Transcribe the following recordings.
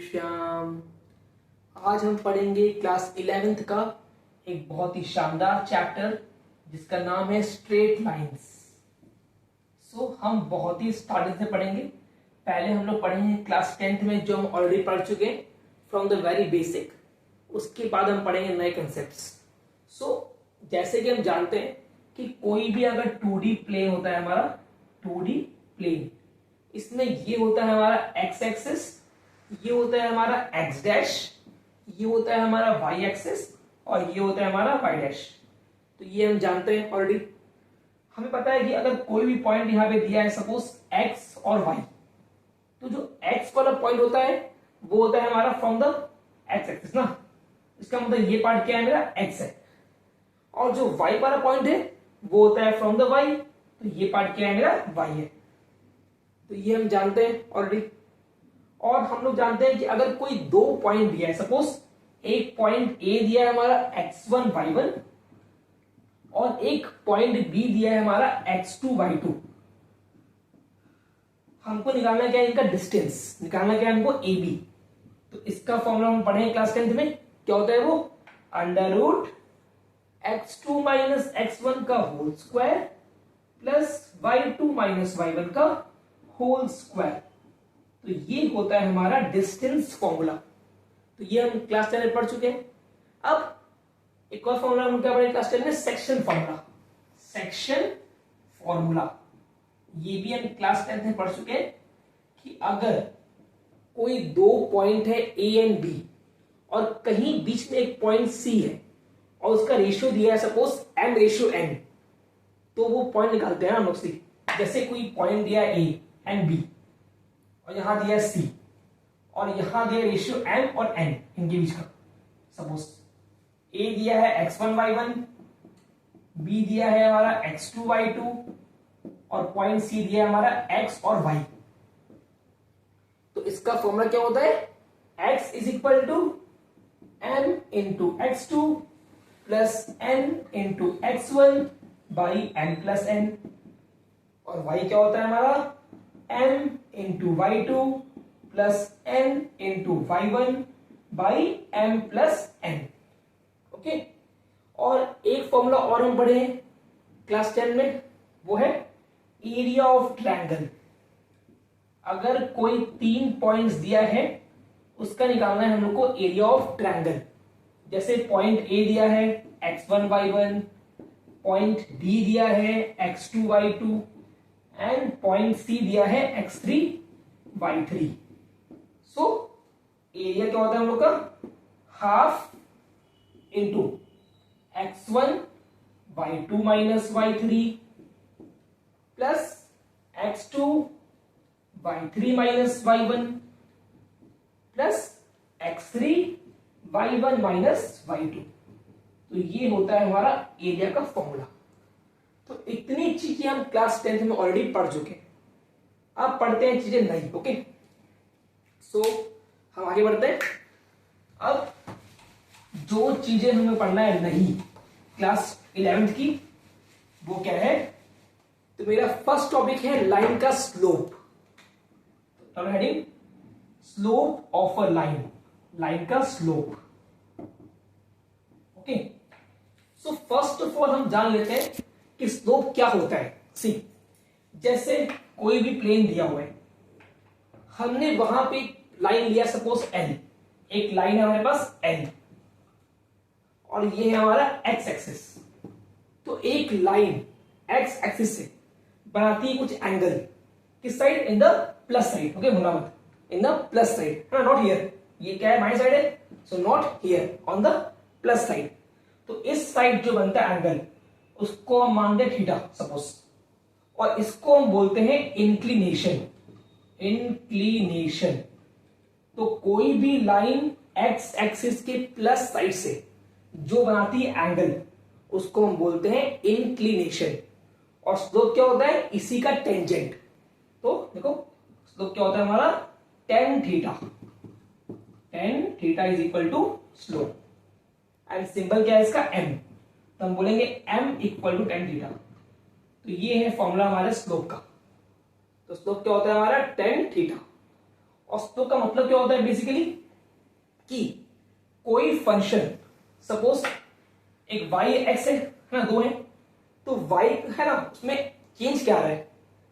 श्याम। आज हम पढ़ेंगे क्लास 11th का एक बहुत ही शानदार चैप्टर जिसका नाम है स्ट्रेट लाइंस। हम बहुत ही स्टार्टिंग से पढ़ेंगे। पहले हम लोग पढ़ेंगे क्लास 10th में जो हम ऑलरेडी पढ़ चुके हैं फ्रॉम द वेरी बेसिक। उसके बाद हम पढ़ेंगे नए कंसेप्ट्स। जैसे कि हम जानते हैं कि कोई भी अगर 2D प्लेन होता है हमारा 2D प्लेन, इसमें ये होता है हमारा एक्स एक्सिस, ये होता है हमारा एक्स डैश, ये होता है हमारा वाई एक्सिस और ये होता है हमारा वाई डैश। तो ये हम जानते हैं ऑलरेडी। हमें पता है कि अगर कोई भी पॉइंट यहां पे दिया है सपोज एक्स और वाई, तो जो एक्स वाला पॉइंट होता है वो होता है हमारा फ्रॉम द एक्स एक्सिस ना। इसका मतलब ये पार्ट क्या है मेरा एक्स है, और जो वाई वाला पॉइंट है वो होता है फ्रॉम द वाई, तो ये पार्ट क्या है मेरा वाई है। तो ये हम जानते हैं ऑलरेडी। और हम लोग जानते हैं कि अगर कोई दो पॉइंट दिया है, सपोज एक पॉइंट ए दिया है हमारा x1 y1 और एक पॉइंट बी दिया है हमारा x2 y2, हमको निकालना क्या है इनका डिस्टेंस, निकालना क्या है हमको ए बी। तो इसका फॉर्मूला हम पढ़ेंगे क्लास 10th में, क्या होता है वो under root x2 minus x1 का whole square plus y2 minus y1 का होल स्क्वायर। तो ये होता है हमारा डिस्टेंस फॉर्मूला। तो ये हम क्लास 10 में पढ़ चुके हैं। अब एक और फॉर्मूला हम क्या पढ़े क्लास 10 में, सेक्शन फॉर्मूला। सेक्शन फॉर्मूला ये भी हम क्लास 10 में पढ़ चुके हैं कि अगर कोई दो पॉइंट है ए एंड बी और कहीं बीच में एक पॉइंट सी है और उसका रेशियो दिया है सपोज m रेशियो n, तो वो पॉइंट निकालते हैं हम लोग सी। जैसे कोई पॉइंट दिया ए एंड बी और यहां दिया C और यहां दिया रेशियो M और N इनके बीच का। सपोज A दिया है x1 y1, B दिया है हमारा x2 y2 और पॉइंट C दिया है हमारा x और y। तो इसका फॉर्मूला क्या होता है, x is equal to m into x2 plus n into x1 by m plus n, और y क्या होता है हमारा m into y2 plus n into y1 by m plus n। Okay, और एक फॉर्मूला और हम पढ़े हैं क्लास 10 में, वो है एरिया ऑफ ट्रायंगल। अगर कोई तीन पॉइंट्स दिया है उसका निकालना है हम लोग को एरिया ऑफ ट्रायंगल। जैसे पॉइंट ए दिया है x1 y1, पॉइंट डी दिया है x2 y2 एंड पॉइंट सी दिया है x3 y3। सो एरिया क्या होता है हम लोग का, half into x1 y2 minus y3 plus x2 y3 minus y1 plus x3 y1 minus y2। तो ये होता है हमारा एरिया का फॉर्मूला। तो इतनी चीजें हम क्लास 10th में ऑलरेडी पढ़ चुके हैं। अब पढ़ते हैं चीजें नई। ओके, हम आगे बढ़ते हैं। अब जो चीजें हमें पढ़ना है नई क्लास 11th की, वो क्या है, तो मेरा फर्स्ट टॉपिक है लाइन का slope. Heading slope of a line, line का slope. Okay, first of all हम जान लेते हैं कि स्लोप क्या होता है। सी, जैसे कोई भी प्लेन दिया हुआ है, हमने वहां पे लाइन लिया सपोज L, एक लाइन है हमारे पास L और ये है हमारा x एक्सिस। तो एक लाइन x एक्सिस से बनाती है कुछ एंगल, किस side, in the plus side. Okay, भूलना मत, इन द प्लस साइड है ना, नॉट हियर। ये क्या है, माइनस साइड है, so not here, on the plus side. तो इस साइड जो बनता है एंगल उसको हम मानते हैं थीटा सपोज, और इसको हम बोलते हैं इंक्लिनेशन। इंक्लिनेशन, तो कोई भी लाइन एक्स एक्सिस के प्लस साइड से जो बनाती है एंगल उसको हम बोलते हैं इंक्लिनेशन। और स्लोप क्या होता है, इसी का टेंजेंट। तो देखो स्लोप क्या होता है हमारा, tan theta. Tan theta is equal to slope, and symbol क्या है इसका m, तो हम बोलेंगे m equal to tan theta. तो ये है फॉर्मूला हमारे स्लोप का। तो स्लोप क्या होता है हमारा, टेन थीटा। और स्लोप का मतलब क्या होता है बेसिकली कि कोई फंक्शन, सपोज एक y x है ना, दो है, तो y है ना उसमें चेंज क्या आ रहा है,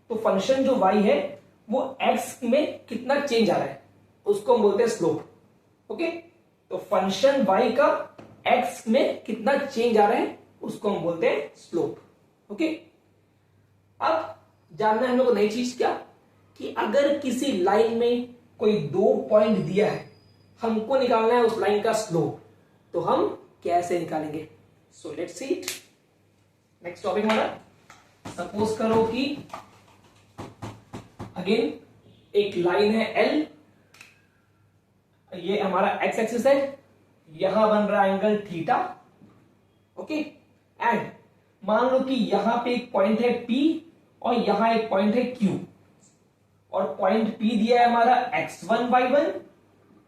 तो फंक्शन जो y है वो x में कितना चेंज आ रहा है उसको हम बोलते हैं स्लोप। ओके, तो फंक्शन y का x में कितना चेंज आ रहा है उसको हम बोलते हैं स्लोप। ओके, अब जानना है हम लोग को नई चीज क्या, कि अगर किसी लाइन में कोई दो पॉइंट दिया है, हमको निकालना है उस लाइन का स्लोप, तो हम कैसे निकालेंगे। So let's see next topic हमारा। सपोज करो कि अगेन एक लाइन है L, ये हमारा एक्स एक्सिस है, यहां बन रहा एंगल थीटा। ओके, एंड मान लो कि यहां पे एक पॉइंट है P और यहां एक पॉइंट है Q, और पॉइंट P दिया है हमारा x1 y1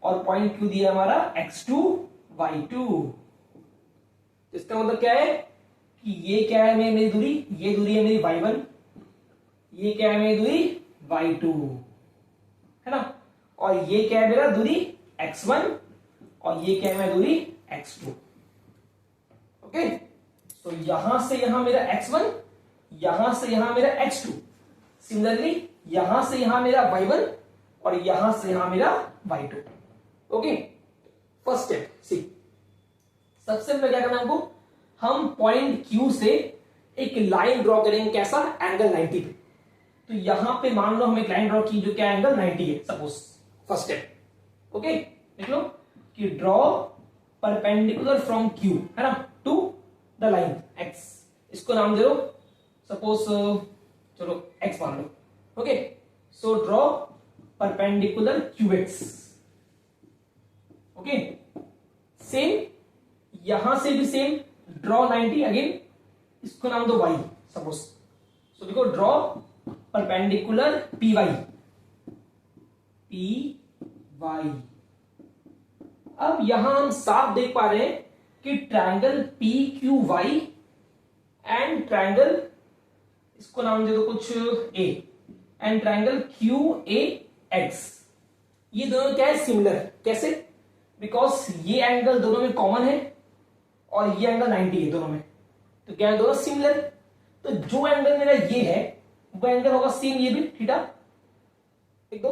और पॉइंट Q दिया है हमारा x2 y2। इसका मतलब क्या है कि ये क्या है मेरी दूरी, ये दूरी है मेरी y1, ये क्या है मेरी दूरी y2 है ना, और ये क्या है मेरा दूरी x1 और ये क्या है मेरा दूरी x2। ओके, तो यहां से यहां मेरा x1, यहां से यहां मेरा x2, सिमिलरली यहां से यहां मेरा y1 और यहां से यहां मेरा y2। ओके, फर्स्ट स्टेप सी, सबसे पहले क्या करना है हमको, हम पॉइंट Q से एक लाइन ड्रॉ करेंगे, कैसा, एंगल 90 पे। तो यहां पे मान लो हम एक लाइन ड्रॉ की जो क्या एंगल 90 है सपोज, फर्स्ट स्टेप। ओके, देख लो कि ड्रॉ परपेंडिकुलर फ्रॉम Q है ना टू द लाइन X, इसको नाम दे दो सपोज, चलो X मान लो। Okay, so draw perpendicular QX। Okay, same यहां से भी सेम ड्रॉ 90, अगेन इसको नाम दो Y सपोज। सो देखो ड्रॉ परपेंडिकुलर PY, PY। अब यहां हम साफ देख पा रहे हैं कि ट्रायंगल PQY एंड ट्रायंगल, इसको नाम दे दो कुछ A, एंड ट्रायंगल QAX, ये दोनों क्या है, सिमिलर। कैसे, बिकॉज ये एंगल दोनों में कॉमन है और ये एंगल 90 है दोनों में, तो क्या है दोनों सिमिलर। तो जो एंगल मेरा ये है वो एंगल होगा सेम ये भी थीटा। देख दो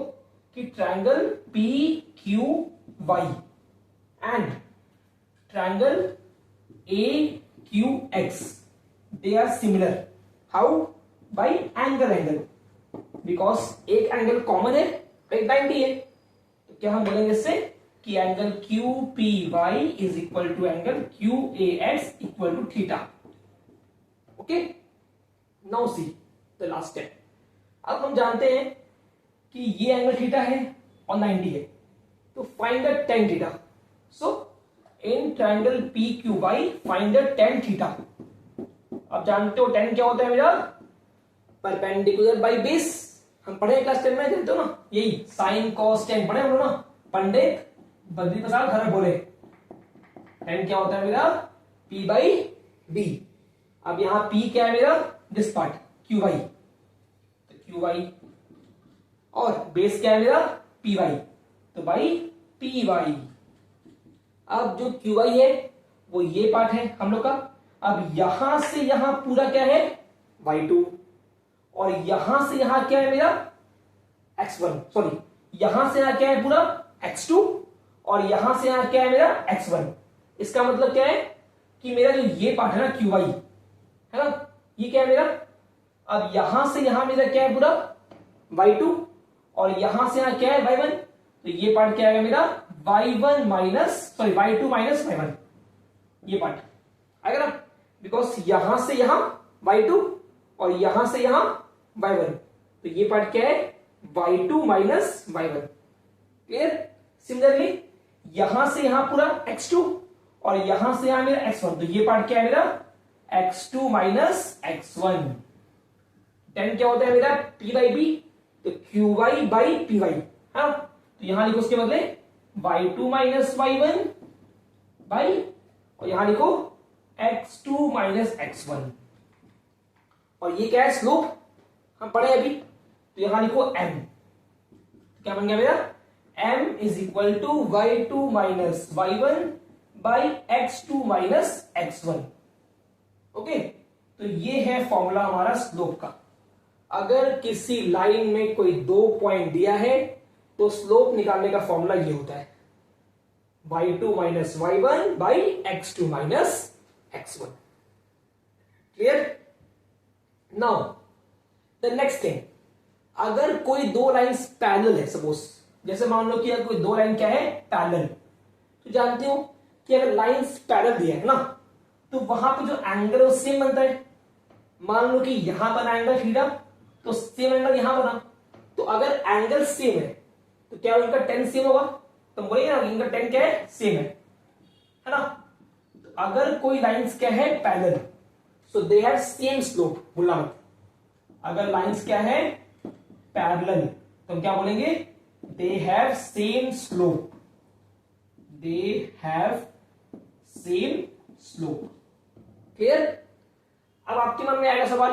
कि triangle PQY and triangle AQX, they are similar. How, by angle, because एक एंगल कॉमन है, एक 90 है, तो क्या हम बोलेंगे इससे कि angle QPY is equal to angle QAX equal to theta. Okay, now see the last step. अब हम जानते हैं कि ये एंगल थीटा है और 90 है, तो find the tan theta. So in triangle PQY find the tan theta. अब जानते हो tan क्या होता है मेरा, परपेंडिकुलर बाय बेस। हम पढ़े क्लास 10 में, जानते हो ना, यही साइन कॉस tan पढ़े हम लोग ना, पंडित बद्री प्रसाद घर बोले। tan क्या होता है मेरा, P बाई B। अब यहां P क्या है मेरा, दिस पार्ट QY, तो QY, और बेस क्या है मेरा PY, तो बाई PY। अब जो QY है वो ये पार्ट है हम लोग का। अब यहां से यहां पूरा क्या है Y2, और यहां से यहां क्या है मेरा X1, सॉरी यहां से यहां क्या है पूरा X2, और यहां से यहां क्या है मेरा X1। इसका मतलब क्या है कि मेरा जो ये पार्ट है ना QY है ना, ये क्या है मेरा, अब यहां से यहां मेरा क्या है पूरा Y2, और यहां से यहां क्या है Y1, तो ये पार्ट क्या है मेरा Y1 minus, sorry Y2 minus Y1, ये पार्ट आएगा ना, बिकॉज यहां से यहां Y2 और यहां से यहां Y1, तो ये पार्ट क्या है Y2 minus Y1। Clear. Similarly यहां से यहां पूरा X2 और यहां से यहां मेरा X1, तो ये पार्ट क्या है मेरा X2 माइनस X1। tan क्या होता है मेरा P बाई B, तो QY बाई PY, हाँ, तो यहां लिखो उसके बदले Y2 माइनस Y1 बाई, और यहां लिखो X2 माइनस X1, और ये क्या है स्लोप हम पढ़े अभी, तो यहां लिखो M। क्या बन गया मेरा m is equal to y2 minus y1 by x2 minus x1। Okay, तो ये है फॉर्मूला हमारा स्लोप का। अगर किसी लाइन में कोई 2 पॉइंट दिया है तो स्लोप निकालने का फॉर्मूला ये होता है y2 minus y1 by x2 minus x1। Clear? Now the next thing, अगर कोई दो लाइंस पैरेलल है, सपोज जैसे मान लो कि अगर कोई दो लाइन क्या है पैरेलल, तो जानते हो कि अगर लाइंस पैरेलल दिया है ना तो वहां पे जो एंगल है वो सेम बनता है। मान लो कि यहां बना एंगल थीटा तो सेम एंगल यहां बना, तो अगर एंगल सेम है तो क्या इनका टेन सेम होगा, तो बोलिए ना इनका टेन क्या है सेम है ना। तो अगर कोई लाइंस क्या है parallel so they have same slope, बोलना मत। अगर लाइंस क्या है पैरेलल तो हम क्या बोलेंगे, they have same slope, they have same slope. Clear? अब आपके मन में आएगा सवाल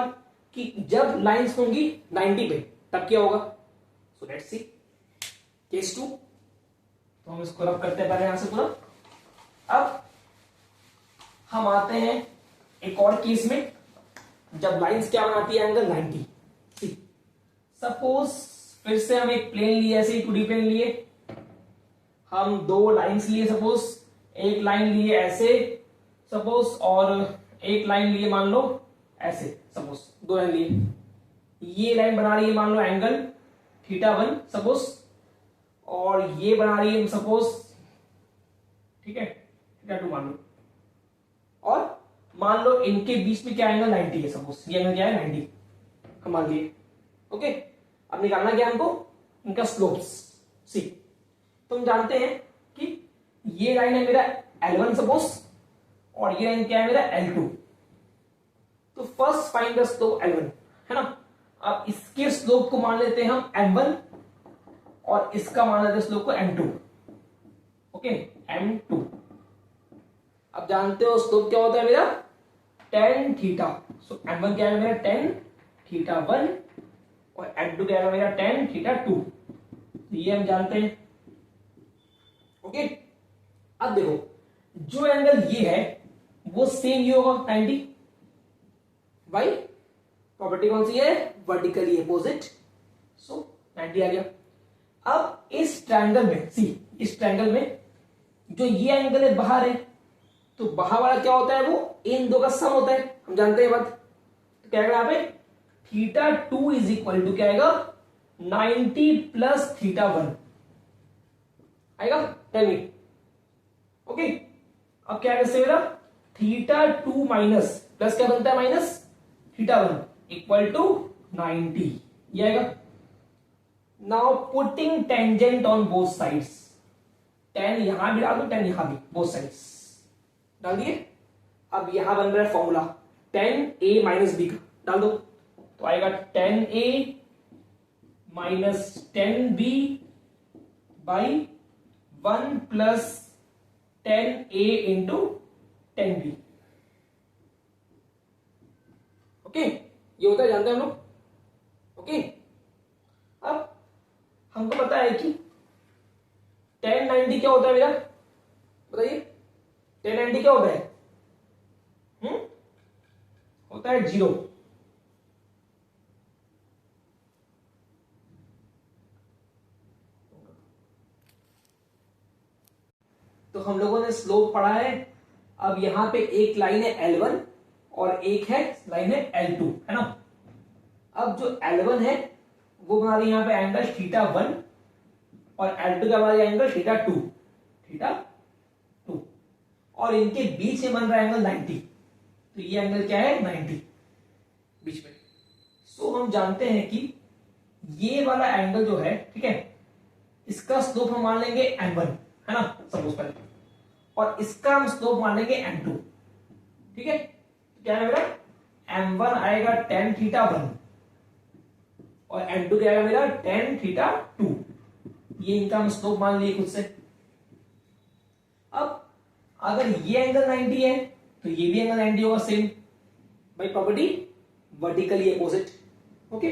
कि जब लाइंस होंगी 90 पे तब क्या होगा। So let's see case 2। तो हम इसको रब करते हैं पहले यहां से पूरा। अब हम आते हैं एक और केस में जब लाइंस क्या बनाती है एंगल 90। सपोज फिर से हम एक प्लेन लिए, ऐसे ही 2D प्लेन लिए, हम दो लाइंस लिए, सपोज एक लाइन लिए ऐसे सपोज और एक लाइन लिए मान लो ऐसे, सपोज दो लाइन लिए। ये लाइन बना रही है मान लो एंगल θ1 सपोज, और ये बना रही है सपोज, ठीक है, θ2 मान लो, और मान लो इनके बीच में क्या एंगल 90 है, सपोज ये एंगल क्या है 90 हम मान लिए। ओके, अब निकालना क्या हमको इनका स्लोप्स। सी, तो हम जानते हैं कि ये लाइन है मेरा L1 सपोज और ये लाइन क्या है मेरा L2। तो first find the slope L1 है ना। अब इसके स्लोप को मान लेते हैं हम M1 और इसका मान लेते हैं स्लोप को M2। Okay, M2। अब जानते हो स्लोप क्या होता है मेरा tan थीटा। सो M1 क्या है मेरा tan θ1 और M2 क्या है मेरा tan θ2। ये हम जानते हैं। ओके, अब देखो जो एंगल ये है वो सेम ये होगा 90। भाई प्रॉपर्टी कौन सी है, वर्टिकली अपोजिट। सो 90 आ गया। अब इस ट्रायंगल में सी, इस ट्रायंगल में जो ये एंगल है बाहर है तो बाहर वाला क्या होता है वो इन दो का सम होता है, हम जानते हैं बात। तो क्या आएगा यहाँ पे θ2 इज इक्वल टू क्या आएगा 90 प्लस θ1 आएगा। Tell me. ओके, अब क्या है मेरा θ2 माइनस प्लस क्या बनता है माइनस θ1 इक्वल टू 90 ये आएगा। Now putting tangent on both sides, tan यहां भी डाल दो tan यहां भी, बोथ साइड्स डाल दिए। अब यहां बन रहा है formula tan a minus b का, डाल दो तो आएगा tan a minus tan b by 1 plus tan a into tan b। Okay, ये होता है, जानते हैं हम लोग। ओके, अब हमको पता है कि tan 90 क्या होता है मेरा, बताइए tan 90 क्या होता है, होता है 0। तो हम लोगों ने स्लोप पढ़ा है। अब यहां पे एक लाइन है L1 और एक है लाइन है L2 है ना। अब जो L1 है वो बना रही है यहां पे एंगल θ1 और L2 का बना रही है एंगल θ2 और इनके बीच में बन रहा है एंगल 90। तो ये एंगल क्या है 90 बीच में। सो हम जानते हैं कि ये वाला एंगल जो है, ठीक है, इसका स्लोप हम मान लेंगे M1 है ना सपोज पहले, और इसका हम स्लोप मान लेंगे M2। ठीक है, तो क्या है मेरा M1 आएगा tan θ1 और M2 क्या आएगा मेरा tan θ2। ये इनका हम स्लोप मान लिए खुद से। अब अगर ये एंगल 90 है तो ये भी एंगल 90 होगा same, by property vertically opposite. Okay,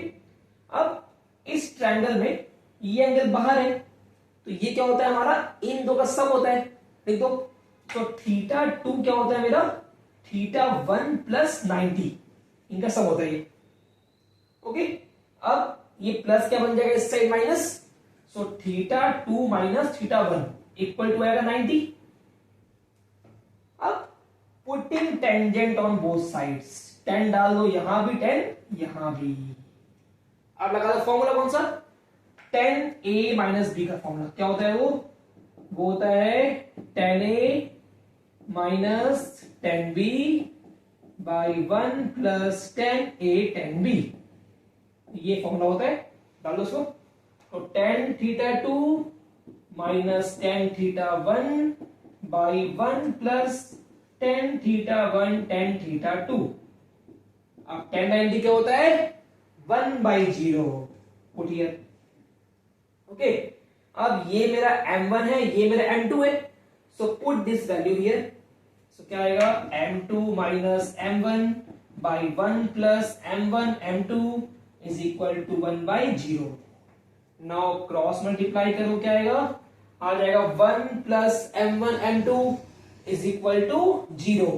अब इस ट्रायंगल में ये एंगल बाहर है तो ये क्या होता है हमारा, इन दो का सम होता है, देख दो। तो थीटा 2 क्या होता है मेरा, थीटा 1 प्लस 90, इनका सम होता है ये। ओके, अब ये प्लस क्या बन जाएगा इस side minus, so theta 2 minus theta 1 equal to आएगा 90। अब putting tangent on both sides, 10 डाल दो, यहां भी 10 यहां भी। अब लगा दो फॉर्मूला कौन सा, 10a माइनस बी का फॉर्मूला क्या होता है, वो होता है 10a minus 10b by 1 plus 10a 10b, ये फॉर्मूला होता है, डाल दो उसको। तो 10 theta 2 minus 10 theta 1 by 1 plus 10 theta 1 10 theta 2। अब 10 90 क्या होता है, 1/0, पुट हियर। ओके, अब ये मेरा m1 है, ये मेरा m2 है, so put this value here. So क्या आएगा, m2 minus m1 by 1 plus m1 m2 is equal to 1/0। Now cross multiply करो, क्या आएगा, आ जाएगा 1 plus m1 m2 is equal to 0।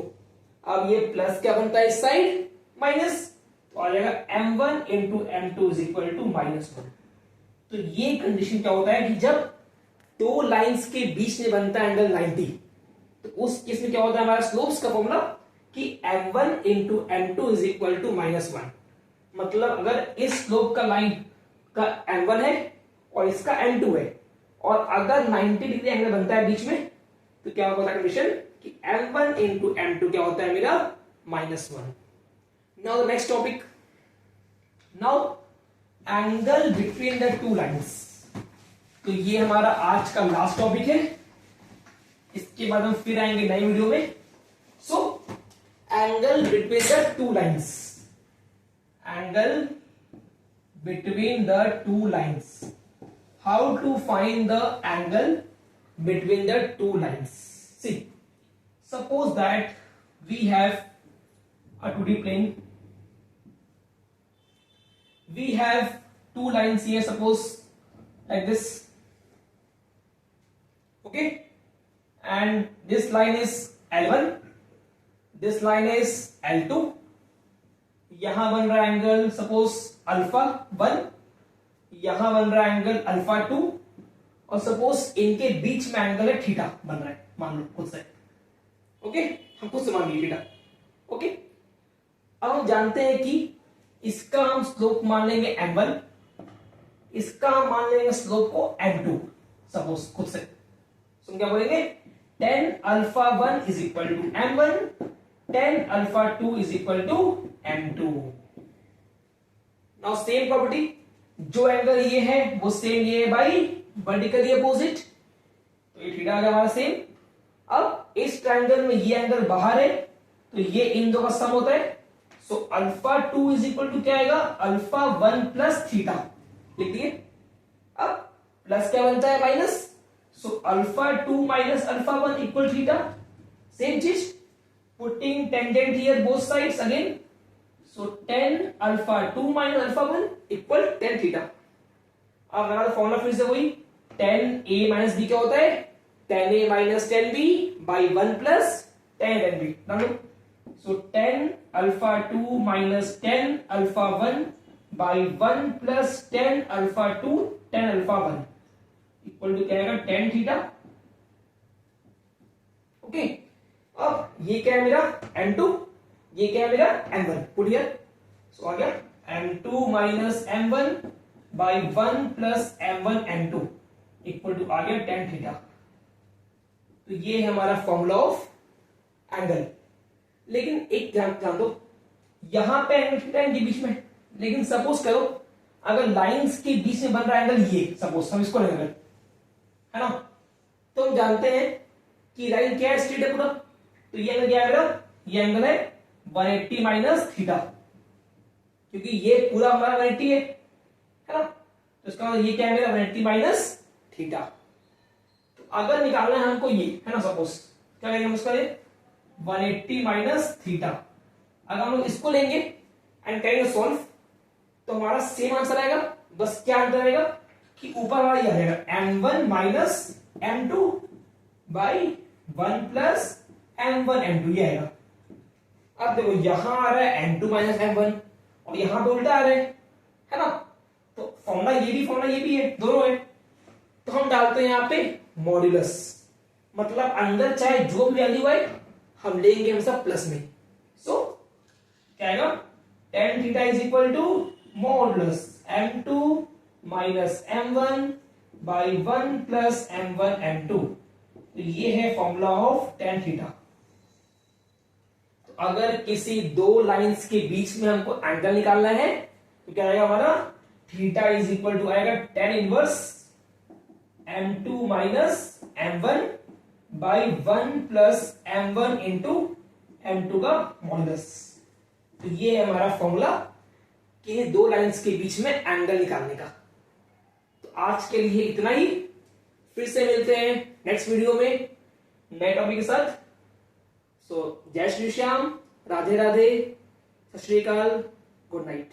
अब ये प्लस क्या बनता है इस साइड, माइनस, तो आ जाएगा m1 into m2 is equal to -1। तो ये कंडीशन क्या होता है कि जब दो लाइंस के बीच में बनता है एंगल 90, तो उस केस में क्या होता है हमारा स्लोप्स का फॉर्मूला कि m1 into m2 is equal to -1। मतलब अगर इस स्लोप का लाइन का m1 है और इसका m2 है, और अगर 90 डिग्री एंगल बनता है बीच में, तो क्या होता है कंडीशन कि m1 इंटू m2 क्या होता है मेरा -1। Now the next topic, now angle between the two lines. तो ये हमारा आज का लास्ट टॉपिक है, इसके बाद हम फिर आएंगे नई वीडियो में। So angle between the two lines, angle between the two lines, how to find the angle between the two lines. See, suppose that we have a 2D plane, we have two lines here, suppose like this, okay, and this line is L1, this line is L2, यहां बन रहा angle suppose alpha 1, यहां बन रहा angle alpha 2, और suppose इनके बीच में angle है थीटा बन रहा है, मान लो खुद से। ओके, हम खुद से मान लीजिए थीटा। ओके, अब हम जानते हैं कि इसका हम स्लोप मान लेंगे m1, इसका हम मान लेंगे स्लोप को m2, सपोज खुद से। तो क्या बोलेंगे, 10 alpha 1 is equal to m1, 10 alpha 2 is equal to m2। Now same property, जो एंगल ये है वो सेम ये है बाई वर्टिकली अपोजिट, तो ये थीटा आ गया हमारा सेम। अब इस ट्रायंगल में ये एंगल बाहर है, तो ये इन दो का सम होता है, so alpha 2 is equal to क्या आएगा, अल्फा 1 प्लस थीटा, लिख दिए। अब प्लस क्या बनता है, minus, so alpha 2 minus alpha 1 equal theta, same चीज, putting tangent here both sides again, so 10 alpha 2 minus alpha 1 equal 10 theta. अब लगा दो फॉर्मूला फिर से वही, 10a माइनस b क्या होता है, 10a minus 10b by 1 plus 10 10b, डालो। So 10 alpha 2 minus 10 alpha 1 by 1 plus 10 alpha 2 10 alpha 1 equal to क्या आएगा, 10 थीटा। ओके, अब ये क्या है मेरा m2, ये क्या है मेरा m1, पुट हियर। सो आ गया m2 minus m1 by 1 plus m1 m2 equal to आ गया 10 थीटा। तो ये है हमारा फॉर्मूला ऑफ एंगल। लेकिन एक ध्यान दो, यहां पे एंगल थीटा इनके बीच में, लेकिन सपोज करो अगर लाइंस के बीच में बन रहा एंगल ये, सपोज हम इसको लेंगे, है ना, तो हम जानते हैं कि लाइन क्या है, स्ट्रेट है पूरा, तो ये एंगल क्या है मेरा, ये एंगल है 180 माइनस थीटा, क्योंकि ये पूरा हमारा 180 है ना, तो इसका मतलब ये क्या है मेरा 180 माइनस थीटा। तो अगर निकालना है हमको ये, है ना, सपोज क्या करेंगे हम उसका, 180 माइनस थीटा, अगर हम लोग इसको लेंगे एंड करेंगे सॉल्व, तो हमारा सेम आंसर आएगा, बस क्या आंसर आएगा, कि ऊपर वाला ये आ जाएगा m1 minus m2 by 1 plus m1 m2 ये आएगा। अब देखो यहां आ रहा है m2 माइनस m1 और यहां पे उल्टा आ रहा है ना, तो फॉर्मूला ये भी है, दोनों है। तो हम डालते हैं यहां पे मॉड्यूलस, मतलब अंदर चाहे जो भी वैल्यू आए हम लेंगे हमेशा प्लस में। सो क्या आएगा, tan theta is equal to modulus m2 minus m1 by 1 plus m1 m2। तो ये है फॉर्मूला ऑफ tan थीटा। तो अगर किसी दो लाइंस के बीच में हमको एंगल निकालना है तो क्या आएगा हमारा, थीटा इज इक्वल टू आएगा tan inverse m2 minus m1 by 1 plus m1 into m2 का मॉड्यूलस। तो ये है हमारा फॉर्मूला कि दो लाइंस के बीच में एंगल निकालने का। तो आज के लिए इतना ही, फिर से मिलते हैं नेक्स्ट वीडियो में नए टॉपिक के साथ। सो जय श्री श्याम, राधे राधे, सत श्री अकाल, गुड नाइट।